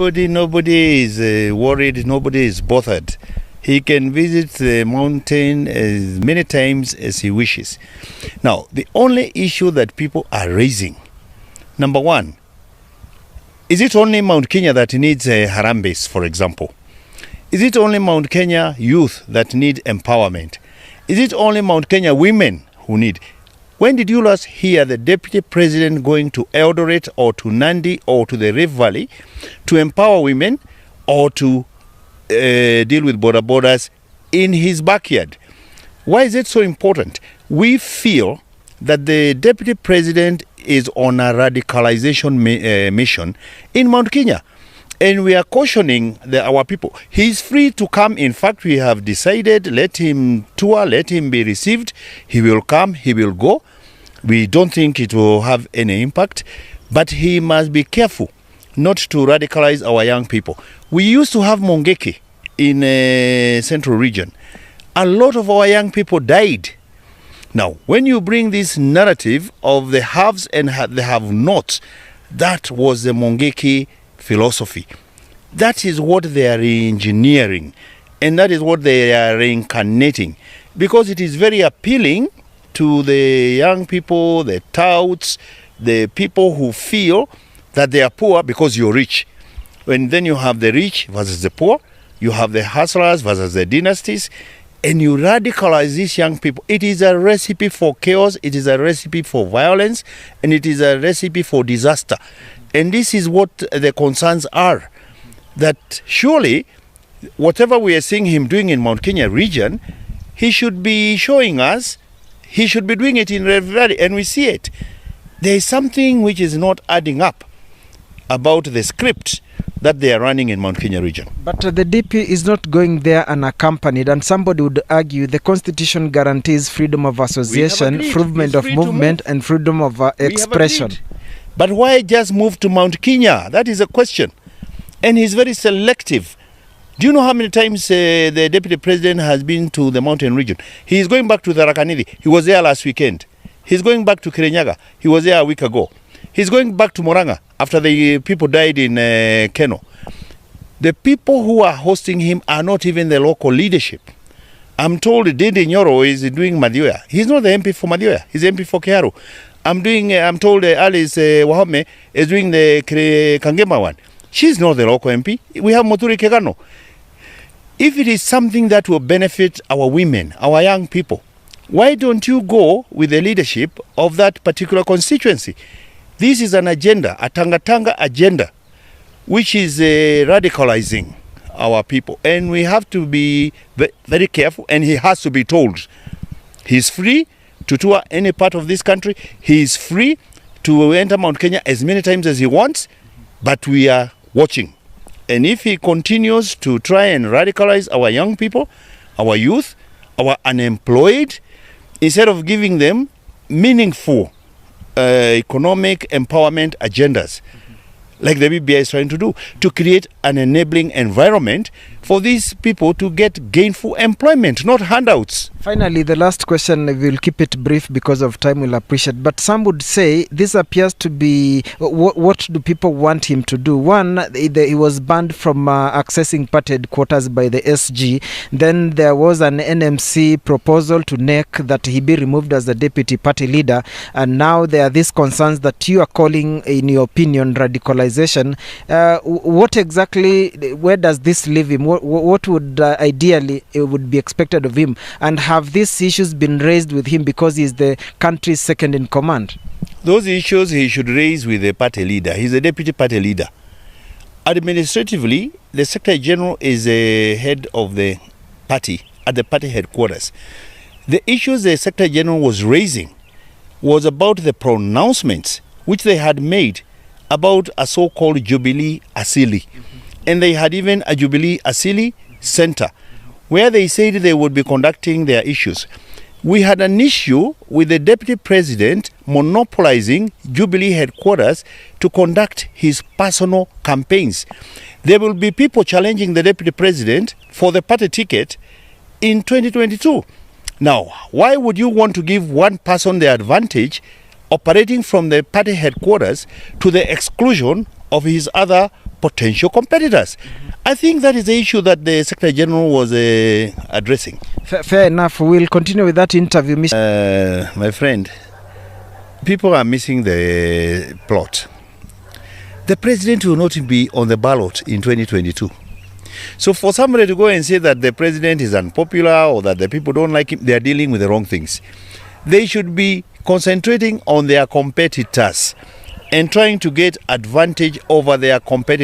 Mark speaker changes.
Speaker 1: Nobody is worried, nobody is bothered. He can visit the mountain as many times as he wishes. Now, the only issue that people are raising, number one, is it only Mount Kenya that needs Harambes, for example? Is it only Mount Kenya youth that need empowerment? Is it only Mount Kenya women who need? When did you last hear the deputy president going to Eldoret or to Nandi or to the Rift Valley to empower women or to deal with border borders in his backyard? Why is it so important? We feel that the deputy president is on a radicalization mission in Mount Kenya. And we are cautioning our people. He is free to come. In fact, we have decided, let him tour, let him be received. He will come, he will go. We don't think it will have any impact. But he must be careful not to radicalize our young people. We used to have Mungiki in a central region. A lot of our young people died. Now, when you bring this narrative of the haves and the have-nots, that was the Mungiki philosophy. That is what they are engineering, and that is what they are reincarnating, because it is very appealing to the young people, the touts, the people who feel that they are poor because you're rich. And then you have the rich versus the poor, you have the hustlers versus the dynasties, and you radicalize these young people. It is a recipe for chaos, it is a recipe for violence, and it is a recipe for disaster. And this is what the concerns are, that surely whatever we are seeing him doing in Mount Kenya region, he should be showing us, he should be doing it in Rift Valley, and we see it. There is something which is not adding up about the script that they are running in Mount Kenya region.
Speaker 2: But the DP is not going there unaccompanied, and somebody would argue the Constitution guarantees freedom of association, freedom of movement, and freedom of expression.
Speaker 1: But why just move to Mount Kenya? That is a question. And he's very selective. Do you know how many times the deputy president has been to the mountain region? He is going back to the Rakanidi. He was there last weekend. He's going back to Kirinyaga. He was there a week ago. He's going back to Moranga after the people died in Keno. The people who are hosting him are not even the local leadership. I'm told Dindi Nyoro is doing Madioya. He's not the MP for Madioya. He's the MP for Keharu. I'm told Alice Wahome is doing the Kangema one. She's not the local MP. We have Muturi Kegano. If it is something that will benefit our women, our young people, why don't you go with the leadership of that particular constituency? This is an agenda, a Tanga agenda, which is radicalizing our people. And we have to be very careful, and he has to be told. He's free to tour any part of this country. He is free to enter Mount Kenya as many times as he wants, but we are watching. And if he continues to try and radicalize our young people, our youth, our unemployed, instead of giving them meaningful economic empowerment agendas, like the BBI is trying to do, to create an enabling environment for these people to get gainful employment, not handouts.
Speaker 2: Finally, the last question, we'll keep it brief because of time, we'll appreciate. But some would say this appears to be, what do people want him to do? One, he was banned from accessing party headquarters by the SG. Then there was an NMC proposal to NEC that he be removed as the deputy party leader. And now there are these concerns that you are calling, in your opinion, radicalization. What exactly, where does this leave him? What would ideally would be expected of him? And have these issues been raised with him because he's the country's second in command?
Speaker 1: Those issues he should raise with the party leader. He's a deputy party leader. Administratively, the Secretary General is a head of the party at the party headquarters. The issues the Secretary General was raising was about the pronouncements which they had made about a so-called Jubilee Asili. And they had even a Jubilee Asili Center where they said they would be conducting their issues. We had an issue with the deputy president monopolizing Jubilee headquarters to conduct his personal campaigns. There will be people challenging the deputy president for the party ticket in 2022. Now, why would you want to give one person the advantage operating from the party headquarters to the exclusion of his other potential competitors. I think that is the issue that the Secretary General was addressing.
Speaker 2: Fair enough. We'll continue with that interview, Mr.
Speaker 1: My friend, people are missing the plot. The president will not be on the ballot in 2022. So for somebody to go and say that the president is unpopular or that the people don't like him, they are dealing with the wrong things. They should be concentrating on their competitors and trying to get advantage over their competitors.